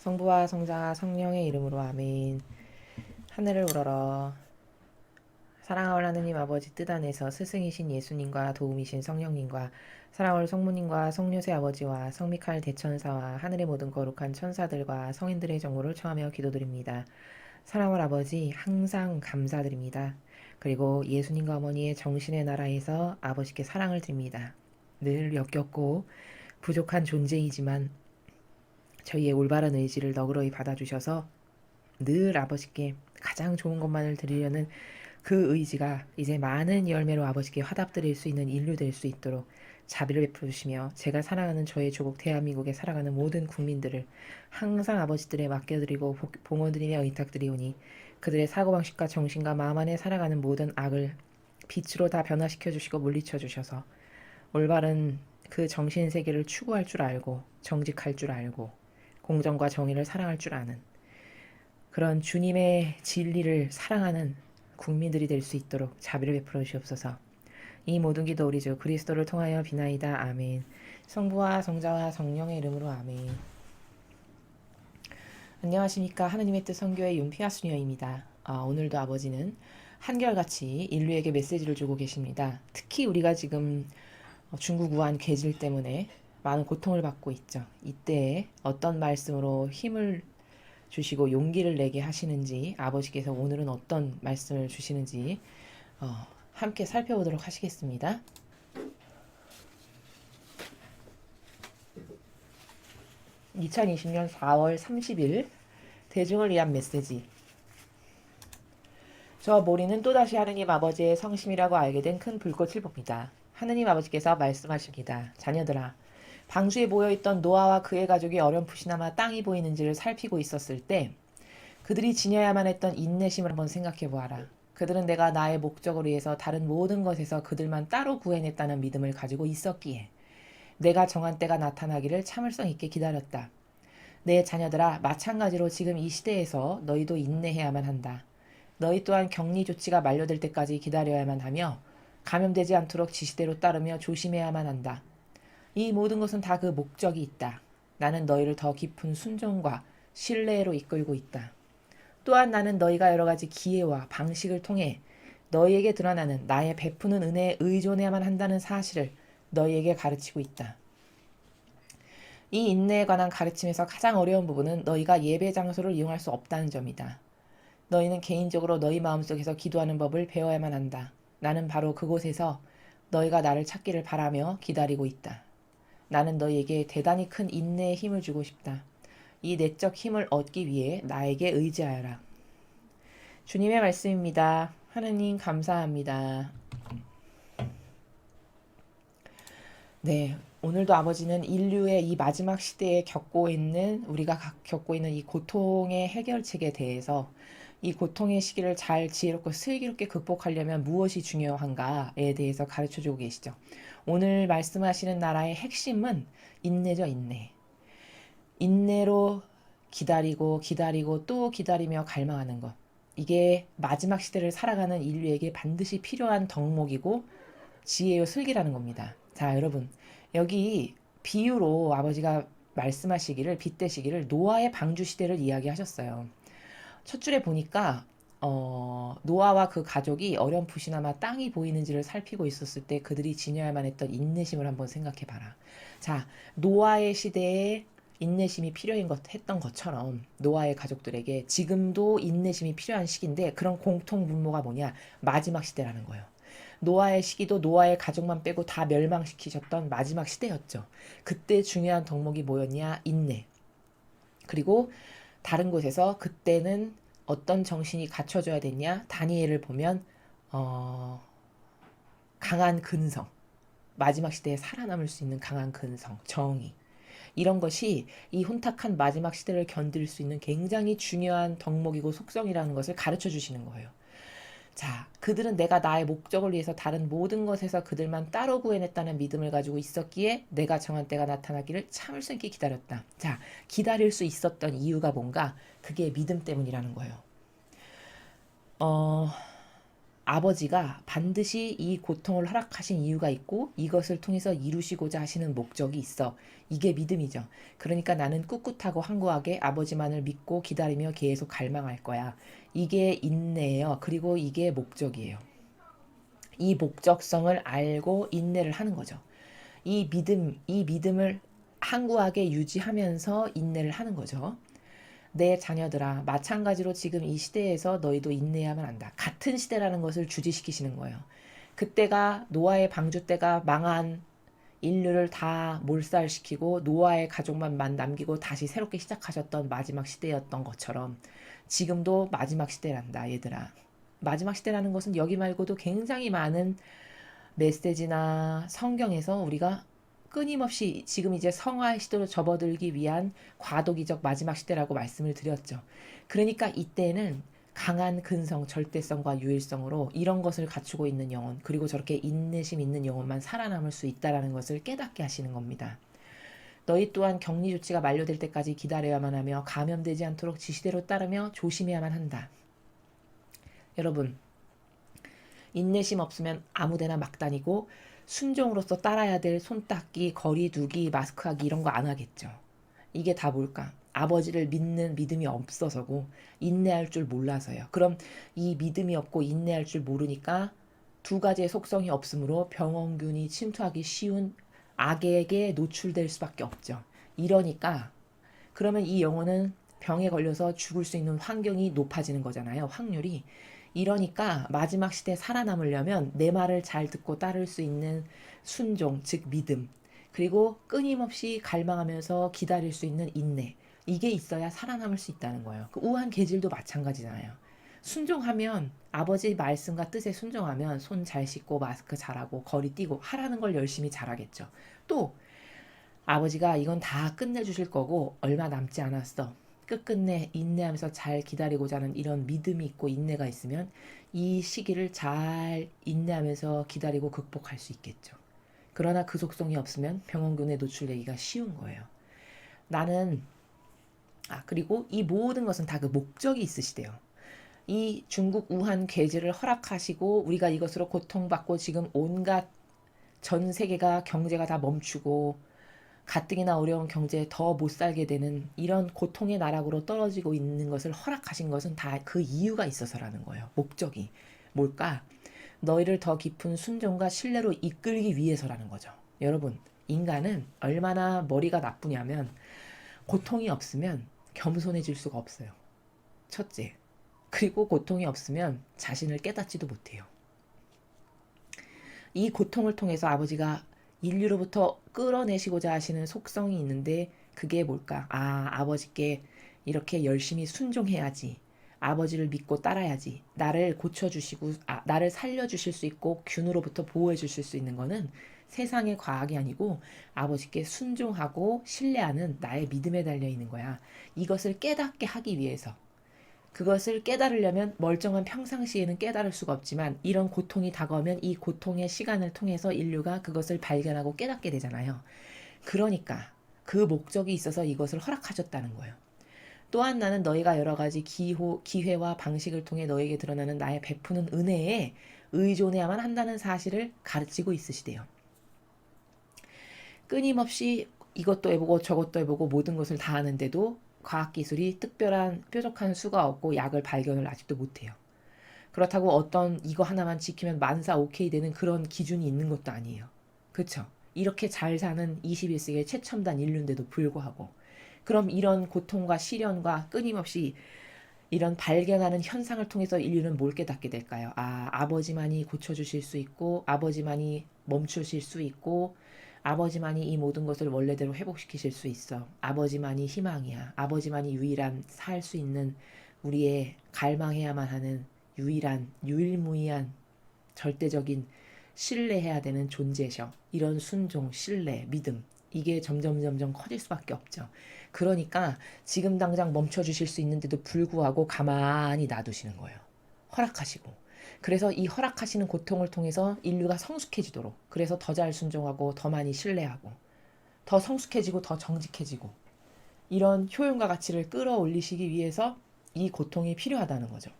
성부와 성자와 성령의 이름으로 아멘. 하늘을 우러러 사랑하올 하느님 아버지 뜻 안에서 스승이신 예수님과 도움이신 성령님과 사랑하올 성모님과 성료세 아버지와 성미카엘 대천사와 하늘의 모든 거룩한 천사들과 성인들의 정보를 청하며 기도드립니다. 사랑하올 아버지 항상 감사드립니다. 그리고 예수님과 어머니의 정신의 나라에서 아버지께 사랑을 드립니다. 늘 역겹고 부족한 존재이지만 저희의 올바른 의지를 너그러이 받아주셔서 늘 아버지께 가장 좋은 것만을 드리려는 그 의지가 이제 많은 열매로 아버지께 화답드릴 수 있는 인류 될 수 있도록 자비를 베풀으시며 제가 사랑하는 저의 조국 대한민국에 살아가는 모든 국민들을 항상 아버지들에 맡겨드리고 봉헌드리며 의탁드리오니 그들의 사고방식과 정신과 마음 안에 살아가는 모든 악을 빛으로 다 변화시켜 주시고 물리쳐 주셔서 올바른 그 정신세계를 추구할 줄 알고 정직할 줄 알고 공정과 정의를 사랑할 줄 아는 그런 주님의 진리를 사랑하는 국민들이 될 수 있도록 자비를 베풀어 주옵소서. 이 모든 기도 우리 주 그리스도를 통하여 비나이다. 아멘. 성부와 성자와 성령의 이름으로 아멘. 안녕하십니까. 하느님의 뜻 선교의 윤피아 수녀입니다. 오늘도 아버지는 한결같이 인류에게 메시지를 주고 계십니다. 특히 우리가 지금 중국 우한 괴질 때문에 많은 고통을 받고 있죠. 이때에 어떤 말씀으로 힘을 주시고 용기를 내게 하시는지 아버지께서 오늘은 어떤 말씀을 주시는지 함께 살펴보도록 하시겠습니다. 2020년 4월 30일 대중을 위한 메시지. 저 모리는 또다시 하느님 아버지의 성심이라고 알게 된 큰 불꽃을 봅니다. 하느님 아버지께서 말씀하십니다. 자녀들아, 방주에 모여있던 노아와 그의 가족이 어렴풋이나마 땅이 보이는지를 살피고 있었을 때 그들이 지녀야만 했던 인내심을 한번 생각해 보아라. 그들은 내가 나의 목적을 위해서 다른 모든 것에서 그들만 따로 구해냈다는 믿음을 가지고 있었기에 내가 정한 때가 나타나기를 참을성 있게 기다렸다. 내 자녀들아, 마찬가지로 지금 이 시대에서 너희도 인내해야만 한다. 너희 또한 격리 조치가 만료될 때까지 기다려야만 하며 감염되지 않도록 지시대로 따르며 조심해야만 한다. 이 모든 것은 다 그 목적이 있다. 나는 너희를 더 깊은 순종과 신뢰로 이끌고 있다. 또한 나는 너희가 여러 가지 기회와 방식을 통해 너희에게 드러나는 나의 베푸는 은혜에 의존해야만 한다는 사실을 너희에게 가르치고 있다. 이 인내에 관한 가르침에서 가장 어려운 부분은 너희가 예배 장소를 이용할 수 없다는 점이다. 너희는 개인적으로 너희 마음속에서 기도하는 법을 배워야만 한다. 나는 바로 그곳에서 너희가 나를 찾기를 바라며 기다리고 있다. 나는 너희에게 대단히 큰 인내의 힘을 주고 싶다. 이 내적 힘을 얻기 위해 나에게 의지하여라. 주님의 말씀입니다. 하느님 감사합니다. 네, 오늘도 아버지는 인류의 이 마지막 시대에 우리가 겪고 있는 이 고통의 해결책에 대해서 이 고통의 시기를 잘 지혜롭고 슬기롭게 극복하려면 무엇이 중요한가에 대해서 가르쳐주고 계시죠. 오늘 말씀하시는 나라의 핵심은 인내죠, 인내. 인내로 기다리고 또 기다리며 갈망하는 것. 이게 마지막 시대를 살아가는 인류에게 반드시 필요한 덕목이고 지혜요 슬기라는 겁니다. 자, 여러분, 여기 비유로 아버지가 말씀하시기를 빗대시기를 노아의 방주 시대를 이야기하셨어요. 첫 줄에 보니까 노아와 그 가족이 어렴풋이나마 땅이 보이는지를 살피고 있었을 때 그들이 지녀야만 했던 인내심을 한번 생각해 봐라. 자, 노아의 시대에 인내심이 했던 것처럼 노아의 가족들에게 지금도 인내심이 필요한 시기인데 그런 공통 분모가 뭐냐? 마지막 시대라는 거예요. 노아의 시기도 노아의 가족만 빼고 다 멸망시키셨던 마지막 시대였죠. 그때 중요한 덕목이 뭐였냐? 인내. 그리고 다른 곳에서 그때는 어떤 정신이 갖춰져야 됐냐? 다니엘을 보면 강한 근성. 마지막 시대에 살아남을 수 있는 강한 근성, 정의. 이런 것이 이 혼탁한 마지막 시대를 견딜 수 있는 굉장히 중요한 덕목이고 속성이라는 것을 가르쳐 주시는 거예요. 자, 그들은 내가 나의 목적을 위해서 다른 모든 것에서 그들만 따로 구해냈다는 믿음을 가지고 있었기에 내가 정한 때가 나타나기를 참을성 있게 기다렸다. 자, 기다릴 수 있었던 이유가 뭔가? 그게 믿음 때문이라는 거예요. 아버지가 반드시 이 고통을 허락하신 이유가 있고 이것을 통해서 이루시고자 하시는 목적이 있어. 이게 믿음이죠. 그러니까 나는 꿋꿋하고 항구하게 아버지만을 믿고 기다리며 계속 갈망할 거야. 이게 인내예요. 그리고 이게 목적이에요. 이 목적성을 알고 인내를 하는 거죠. 이 믿음을 항구하게 유지하면서 인내를 하는 거죠. 내 자녀들아, 마찬가지로 지금 이 시대에서 너희도 인내해야만 한다. 같은 시대라는 것을 주지시키시는 거예요. 그때가 노아의 방주 때가 망한 인류를 다 몰살시키고 노아의 가족만 남기고 다시 새롭게 시작하셨던 마지막 시대였던 것처럼 지금도 마지막 시대란다, 얘들아. 마지막 시대라는 것은 여기 말고도 굉장히 많은 메시지나 성경에서 우리가 끊임없이 지금 이제 성화의 시대로 접어들기 위한 과도기적 마지막 시대라고 말씀을 드렸죠. 그러니까 이때는 강한 근성, 절대성과 유일성으로 이런 것을 갖추고 있는 영혼, 그리고 저렇게 인내심 있는 영혼만 살아남을 수 있다는 것을 깨닫게 하시는 겁니다. 너희 또한 격리 조치가 만료될 때까지 기다려야만 하며 감염되지 않도록 지시대로 따르며 조심해야만 한다. 여러분, 인내심 없으면 아무데나 막 다니고 순종으로서 따라야 될 손 닦기, 거리 두기, 마스크 하기 이런 거 안 하겠죠. 이게 다 뭘까? 아버지를 믿는 믿음이 없어서고 인내할 줄 몰라서요. 그럼 이 믿음이 없고 인내할 줄 모르니까 두 가지의 속성이 없으므로 병원균이 침투하기 쉬운 악에게 노출될 수밖에 없죠. 이러니까 그러면 이 영혼은 병에 걸려서 죽을 수 있는 환경이 높아지는 거잖아요. 확률이. 이러니까 마지막 시대에 살아남으려면 내 말을 잘 듣고 따를 수 있는 순종, 즉 믿음, 그리고 끊임없이 갈망하면서 기다릴 수 있는 인내, 이게 있어야 살아남을 수 있다는 거예요. 그 우한 계질도 마찬가지잖아요. 순종하면 아버지 말씀과 뜻에 순종하면 손 잘 씻고 마스크 잘하고 거리 띄고 하라는 걸 열심히 잘하겠죠. 또 아버지가 이건 다 끝내주실 거고 얼마 남지 않았어. 끝끝내 인내하면서 잘 기다리고자 하는 이런 믿음이 있고 인내가 있으면 이 시기를 잘 인내하면서 기다리고 극복할 수 있겠죠. 그러나 그 속성이 없으면 병원균에 노출되기가 쉬운 거예요. 나는 그리고 이 모든 것은 다 그 목적이 있으시대요. 이 중국 우한 괴제를 허락하시고 우리가 이것으로 고통받고 지금 온갖 전 세계가 경제가 다 멈추고 가뜩이나 어려운 경제에 더 못 살게 되는 이런 고통의 나락으로 떨어지고 있는 것을 허락하신 것은 다 그 이유가 있어서라는 거예요. 목적이 뭘까? 너희를 더 깊은 순종과 신뢰로 이끌기 위해서라는 거죠. 여러분, 인간은 얼마나 머리가 나쁘냐면 고통이 없으면 겸손해질 수가 없어요. 첫째. 그리고 고통이 없으면 자신을 깨닫지도 못해요. 이 고통을 통해서 아버지가 인류로부터 끌어내시고자 하시는 속성이 있는데 그게 뭘까? 아버지께 이렇게 열심히 순종해야지. 아버지를 믿고 따라야지. 나를 고쳐주시고 나를 살려주실 수 있고 균으로부터 보호해 주실 수 있는 거는 세상의 과학이 아니고 아버지께 순종하고 신뢰하는 나의 믿음에 달려 있는 거야. 이것을 깨닫게 하기 위해서. 그것을 깨달으려면 멀쩡한 평상시에는 깨달을 수가 없지만 이런 고통이 다가오면 이 고통의 시간을 통해서 인류가 그것을 발견하고 깨닫게 되잖아요. 그러니까 그 목적이 있어서 이것을 허락하셨다는 거예요. 또한 나는 너희가 여러 가지 기회와 방식을 통해 너에게 드러나는 나의 베푸는 은혜에 의존해야만 한다는 사실을 가르치고 있으시대요. 끊임없이 이것도 해보고 저것도 해보고 모든 것을 다 하는데도 과학기술이 특별한 뾰족한 수가 없고 약을 발견을 아직도 못해요. 그렇다고 어떤 이거 하나만 지키면 만사 오케이 되는 그런 기준이 있는 것도 아니에요. 그렇죠? 이렇게 잘 사는 21세기의 최첨단 인류인데도 불구하고 그럼 이런 고통과 시련과 끊임없이 이런 발견하는 현상을 통해서 인류는 뭘 깨닫게 될까요? 아버지만이 고쳐주실 수 있고 아버지만이 멈추실 수 있고 아버지만이 이 모든 것을 원래대로 회복시키실 수 있어. 아버지만이 희망이야. 아버지만이 유일한 살 수 있는 우리의 갈망해야만 하는 유일무이한 절대적인 신뢰해야 되는 존재셔. 이런 순종, 신뢰, 믿음 이게 점점 커질 수밖에 없죠. 그러니까 지금 당장 멈춰주실 수 있는데도 불구하고 가만히 놔두시는 거예요. 허락하시고. 그래서 이 허락하시는 고통을 통해서 인류가 성숙해지도록 그래서 더 잘 순종하고 더 많이 신뢰하고 더 성숙해지고 더 정직해지고 이런 효용과 가치를 끌어올리시기 위해서 이 고통이 필요하다는 거죠.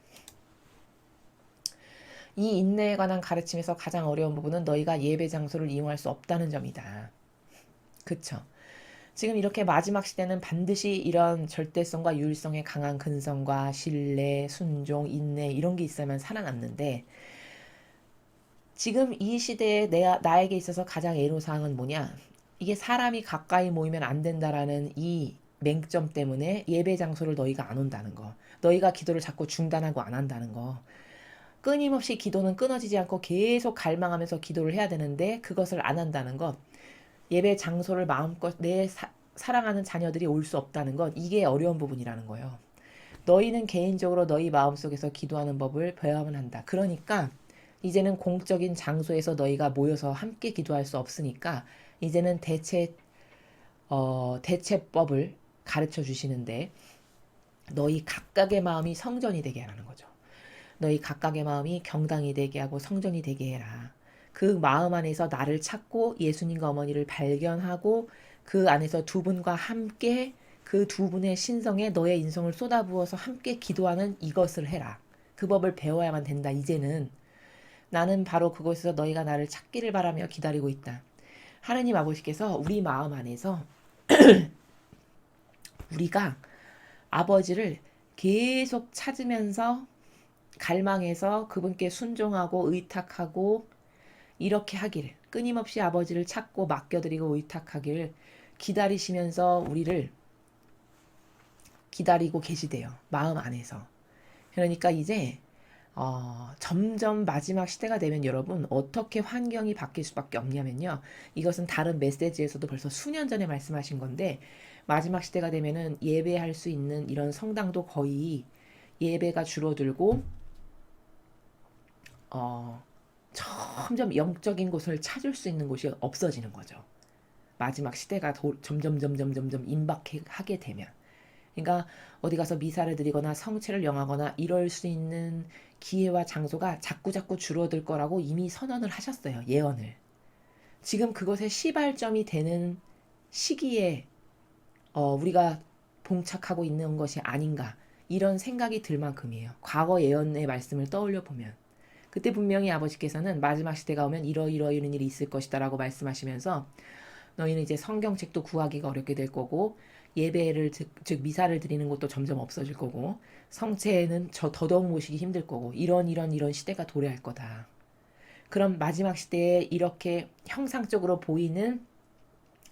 이 인내에 관한 가르침에서 가장 어려운 부분은 너희가 예배 장소를 이용할 수 없다는 점이다. 그쵸? 지금 이렇게 마지막 시대는 반드시 이런 절대성과 유일성의 강한 근성과 신뢰, 순종, 인내 이런 게 있어야만 살아남는데 지금 이 시대에 나에게 있어서 가장 애로사항은 뭐냐? 이게 사람이 가까이 모이면 안 된다라는 이 맹점 때문에 예배 장소를 너희가 안 온다는 거. 너희가 기도를 자꾸 중단하고 안 한다는 거. 끊임없이 기도는 끊어지지 않고 계속 갈망하면서 기도를 해야 되는데 그것을 안 한다는 것. 예배 장소를 마음껏 사랑하는 자녀들이 올 수 없다는 것. 이게 어려운 부분이라는 거예요. 너희는 개인적으로 너희 마음속에서 기도하는 법을 배워야만 한다. 그러니까 이제는 공적인 장소에서 너희가 모여서 함께 기도할 수 없으니까 이제는 대체법을 가르쳐 주시는데 너희 각각의 마음이 성전이 되게 하라는 거죠. 너희 각각의 마음이 경당이 되게 하고 성전이 되게 해라. 그 마음 안에서 나를 찾고 예수님과 어머니를 발견하고 그 안에서 두 분과 함께 그 두 분의 신성에 너의 인성을 쏟아부어서 함께 기도하는 이것을 해라. 그 법을 배워야만 된다. 이제는 나는 바로 그곳에서 너희가 나를 찾기를 바라며 기다리고 있다. 하느님 아버지께서 우리 마음 안에서 우리가 아버지를 계속 찾으면서 갈망해서 그분께 순종하고 의탁하고 이렇게 하기를 끊임없이 아버지를 찾고 맡겨드리고 의탁하기를 기다리시면서 우리를 기다리고 계시대요. 마음 안에서. 그러니까 이제 점점 마지막 시대가 되면 여러분 어떻게 환경이 바뀔 수밖에 없냐면요. 이것은 다른 메시지에서도 벌써 수년 전에 말씀하신 건데 마지막 시대가 되면은 예배할 수 있는 이런 성당도 거의 예배가 줄어들고 점점 영적인 곳을 찾을 수 있는 곳이 없어지는 거죠. 마지막 시대가 점점 임박하게 되면. 그러니까 어디 가서 미사를 드리거나 성체를 영하거나 이럴 수 있는 기회와 장소가 자꾸자꾸 줄어들 거라고 이미 선언을 하셨어요. 예언을. 지금 그것의 시발점이 되는 시기에 우리가 봉착하고 있는 것이 아닌가 이런 생각이 들 만큼이에요. 과거 예언의 말씀을 떠올려 보면. 그때 분명히 아버지께서는 마지막 시대가 오면 이러이러이런 일이 있을 것이다 라고 말씀하시면서 너희는 이제 성경책도 구하기가 어렵게 될 거고 예배를 즉 미사를 드리는 것도 점점 없어질 거고 성체는 더더욱 모시기 힘들 거고 이런 시대가 도래할 거다. 그럼 마지막 시대에 이렇게 형상적으로 보이는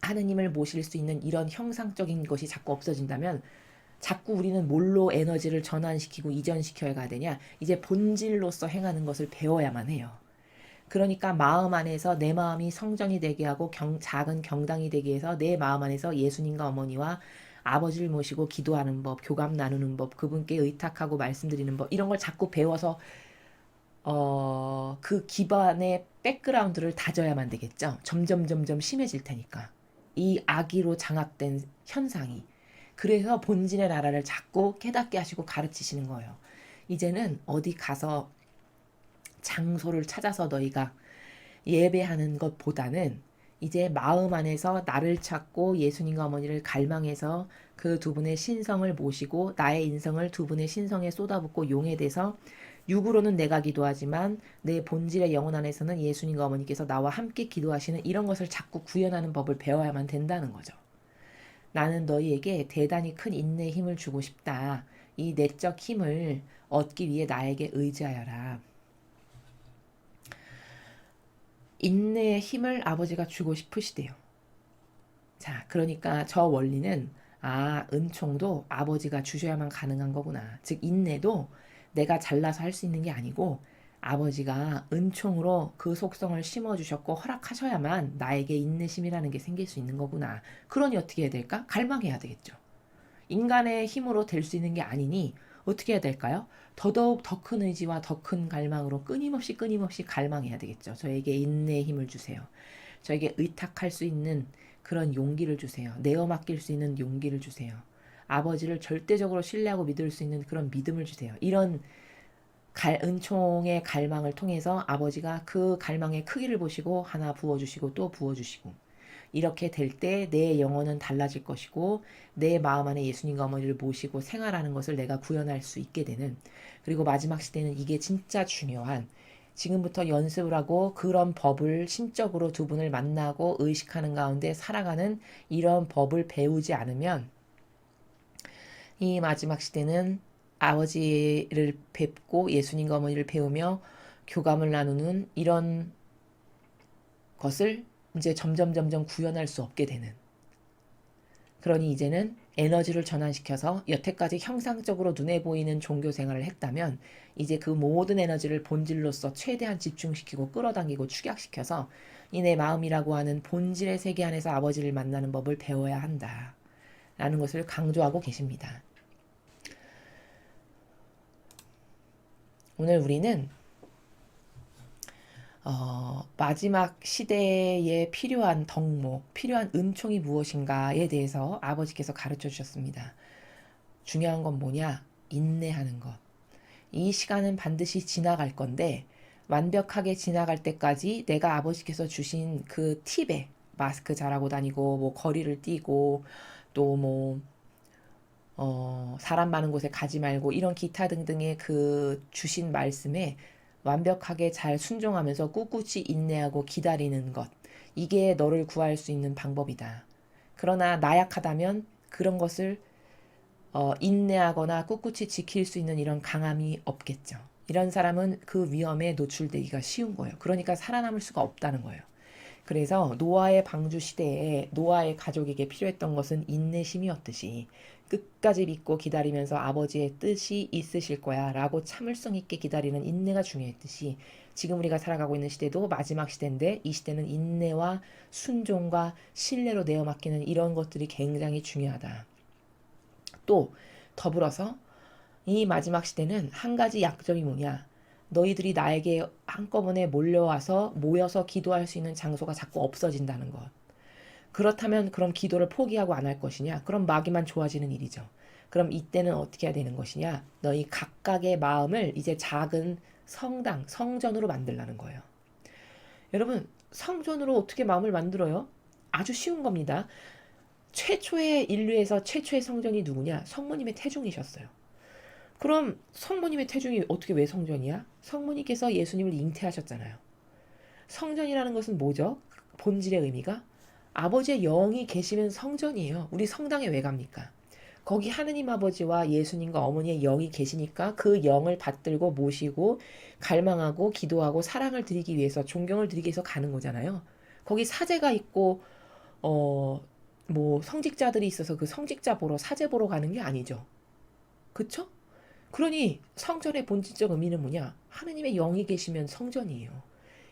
하느님을 모실 수 있는 이런 형상적인 것이 자꾸 없어진다면 자꾸 우리는 뭘로 에너지를 전환시키고 이전시켜야 되냐? 이제 본질로서 행하는 것을 배워야만 해요. 그러니까 마음 안에서 내 마음이 성전이 되게 하고 작은 경당이 되게 해서 내 마음 안에서 예수님과 어머니와 아버지를 모시고 기도하는 법, 교감 나누는 법, 그분께 의탁하고 말씀드리는 법 이런 걸 자꾸 배워서 그 기반의 백그라운드를 다져야만 되겠죠. 점점 심해질 테니까. 이 악의로 장악된 현상이. 그래서 본진의 나라를 자꾸 깨닫게 하시고 가르치시는 거예요. 이제는 어디 가서 장소를 찾아서 너희가 예배하는 것보다는 이제 마음 안에서 나를 찾고 예수님과 어머니를 갈망해서 그 두 분의 신성을 모시고 나의 인성을 두 분의 신성에 쏟아붓고 용해돼서 육으로는 내가 기도하지만 내 본질의 영혼 안에서는 예수님과 어머니께서 나와 함께 기도하시는 이런 것을 자꾸 구현하는 법을 배워야만 된다는 거죠. 나는 너희에게 대단히 큰 인내의 힘을 주고 싶다. 이 내적 힘을 얻기 위해 나에게 의지하여라. 인내의 힘을 아버지가 주고 싶으시대요. 자, 그러니까 저 원리는 은총도 아버지가 주셔야만 가능한 거구나. 즉 인내도 내가 잘나서 할 수 있는 게 아니고 아버지가 은총으로 그 속성을 심어주셨고 허락하셔야만 나에게 인내심이라는 게 생길 수 있는 거구나. 그러니 어떻게 해야 될까? 갈망해야 되겠죠. 인간의 힘으로 될 수 있는 게 아니니 어떻게 해야 될까요? 더더욱 더 큰 의지와 더 큰 갈망으로 끊임없이 갈망해야 되겠죠. 저에게 인내의 힘을 주세요. 저에게 의탁할 수 있는 그런 용기를 주세요. 내어 맡길 수 있는 용기를 주세요. 아버지를 절대적으로 신뢰하고 믿을 수 있는 그런 믿음을 주세요. 이런 은총의 갈망을 통해서 아버지가 그 갈망의 크기를 보시고 하나 부어주시고 또 부어주시고 이렇게 될 때 내 영혼은 달라질 것이고 내 마음 안에 예수님과 어머니를 모시고 생활하는 것을 내가 구현할 수 있게 되는 그리고 마지막 시대는 이게 진짜 중요한 지금부터 연습을 하고 그런 법을 심적으로 두 분을 만나고 의식하는 가운데 살아가는 이런 법을 배우지 않으면 이 마지막 시대는 아버지를 뵙고 예수님과 어머니를 배우며 교감을 나누는 이런 것을 이제 점점 구현할 수 없게 되는, 그러니 이제는 에너지를 전환시켜서 여태까지 형상적으로 눈에 보이는 종교 생활을 했다면 이제 그 모든 에너지를 본질로서 최대한 집중시키고 끌어당기고 축약시켜서 이 내 마음이라고 하는 본질의 세계 안에서 아버지를 만나는 법을 배워야 한다 라는 것을 강조하고 계십니다. 오늘 우리는 마지막 시대에 필요한 덕목, 필요한 은총이 무엇인가에 대해서 아버지께서 가르쳐 주셨습니다. 중요한 건 뭐냐? 인내하는 것. 이 시간은 반드시 지나갈 건데 완벽하게 지나갈 때까지 내가 아버지께서 주신 그 팁에 마스크 잘하고 다니고 뭐 거리를 띄고 또 사람 많은 곳에 가지 말고 이런 기타 등등의 그 주신 말씀에 완벽하게 잘 순종하면서 꿋꿋이 인내하고 기다리는 것. 이게 너를 구할 수 있는 방법이다. 그러나 나약하다면 그런 것을 인내하거나 꿋꿋이 지킬 수 있는 이런 강함이 없겠죠. 이런 사람은 그 위험에 노출되기가 쉬운 거예요. 그러니까 살아남을 수가 없다는 거예요. 그래서 노아의 방주 시대에 노아의 가족에게 필요했던 것은 인내심이었듯이 끝까지 믿고 기다리면서 아버지의 뜻이 있으실 거야 라고 참을성 있게 기다리는 인내가 중요했듯이 지금 우리가 살아가고 있는 시대도 마지막 시대인데 이 시대는 인내와 순종과 신뢰로 내어 맡기는 이런 것들이 굉장히 중요하다. 또 더불어서 이 마지막 시대는 한 가지 약점이 뭐냐? 너희들이 나에게 한꺼번에 모여서 기도할 수 있는 장소가 자꾸 없어진다는 것. 그렇다면 그럼 기도를 포기하고 안 할 것이냐? 그럼 마귀만 좋아지는 일이죠. 그럼 이때는 어떻게 해야 되는 것이냐? 너희 각각의 마음을 이제 작은 성당, 성전으로 만들라는 거예요. 여러분, 성전으로 어떻게 마음을 만들어요? 아주 쉬운 겁니다. 최초의 인류에서 최초의 성전이 누구냐? 성모님의 태중이셨어요. 그럼 성모님의 태중이 어떻게 왜 성전이야? 성모님께서 예수님을 잉태하셨잖아요. 성전이라는 것은 뭐죠? 본질의 의미가 아버지의 영이 계시는 성전이에요. 우리 성당에 왜 갑니까? 거기 하느님 아버지와 예수님과 어머니의 영이 계시니까 그 영을 받들고 모시고 갈망하고 기도하고 사랑을 드리기 위해서 존경을 드리기 위해서 가는 거잖아요. 거기 사제가 있고 성직자들이 있어서 그 성직자 보러 사제 보러 가는 게 아니죠. 그쵸? 그러니 성전의 본질적 의미는 뭐냐? 하느님의 영이 계시면 성전이에요.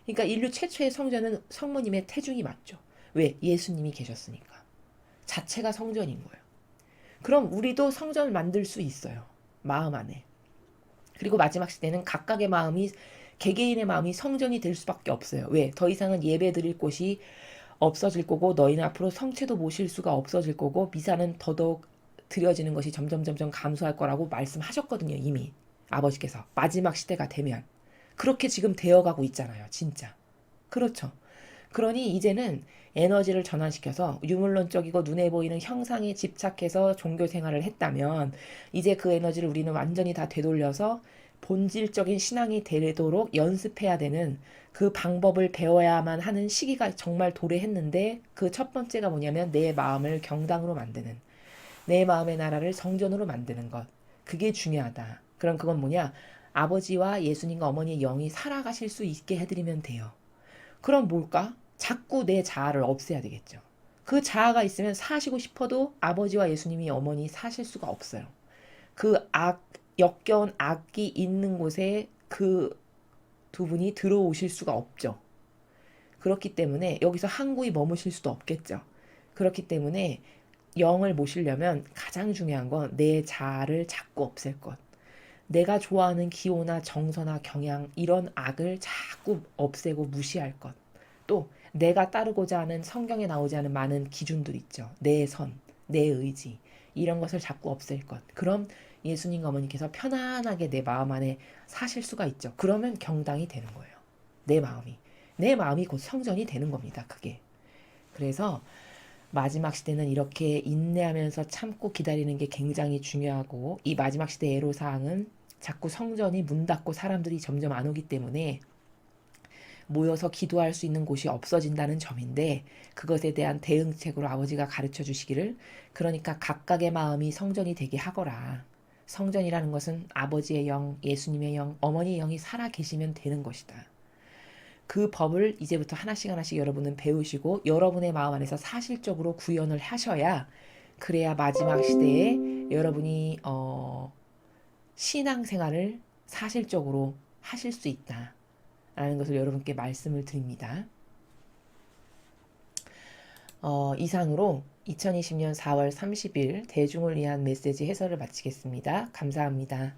그러니까 인류 최초의 성전은 성모님의 태중이 맞죠. 왜? 예수님이 계셨으니까. 자체가 성전인 거예요. 그럼 우리도 성전을 만들 수 있어요. 마음 안에. 그리고 마지막 시대는 각각의 마음이 개개인의 마음이 성전이 될 수밖에 없어요. 왜? 더 이상은 예배 드릴 곳이 없어질 거고 너희는 앞으로 성체도 모실 수가 없어질 거고 미사는 더더욱 드려지는 것이 점점 감소할 거라고 말씀하셨거든요. 이미 아버지께서 마지막 시대가 되면 그렇게 지금 되어가고 있잖아요. 진짜. 그렇죠. 그러니 이제는 에너지를 전환시켜서 유물론적이고 눈에 보이는 형상에 집착해서 종교 생활을 했다면 이제 그 에너지를 우리는 완전히 다 되돌려서 본질적인 신앙이 되도록 연습해야 되는 그 방법을 배워야만 하는 시기가 정말 도래했는데 그 첫 번째가 뭐냐면 내 마음을 경당으로 만드는, 내 마음의 나라를 성전으로 만드는 것. 그게 중요하다. 그럼 그건 뭐냐? 아버지와 예수님과 어머니의 영이 살아가실 수 있게 해드리면 돼요. 그럼 뭘까? 자꾸 내 자아를 없애야 되겠죠. 그 자아가 있으면 사시고 싶어도 아버지와 예수님이 어머니 사실 수가 없어요. 역겨운 악이 있는 곳에 그 두 분이 들어오실 수가 없죠. 그렇기 때문에 여기서 항구히 머무실 수도 없겠죠. 그렇기 때문에 영을 모시려면 가장 중요한 건 내 자아를 자꾸 없앨 것. 내가 좋아하는 기호나 정서나 경향 이런 악을 자꾸 없애고 무시할 것. 또 내가 따르고자 하는 성경에 나오지 않은 많은 기준들 있죠. 내 선, 내 의지 이런 것을 자꾸 없앨 것. 그럼 예수님 어머니께서 편안하게 내 마음 안에 사실 수가 있죠. 그러면 경당이 되는 거예요. 내 마음이. 내 마음이 곧 성전이 되는 겁니다. 그게. 그래서 마지막 시대는 이렇게 인내하면서 참고 기다리는 게 굉장히 중요하고 이 마지막 시대 애로사항은 자꾸 성전이 문 닫고 사람들이 점점 안 오기 때문에 모여서 기도할 수 있는 곳이 없어진다는 점인데 그것에 대한 대응책으로 아버지가 가르쳐 주시기를 그러니까 각각의 마음이 성전이 되게 하거라. 성전이라는 것은 아버지의 영, 예수님의 영, 어머니의 영이 살아 계시면 되는 것이다. 그 법을 이제부터 하나씩 하나씩 여러분은 배우시고 여러분의 마음 안에서 사실적으로 구현을 하셔야 그래야 마지막 시대에 여러분이 신앙생활을 사실적으로 하실 수 있다라는 것을 여러분께 말씀을 드립니다. 이상으로 2020년 4월 30일 대중을 위한 메시지 해설을 마치겠습니다. 감사합니다.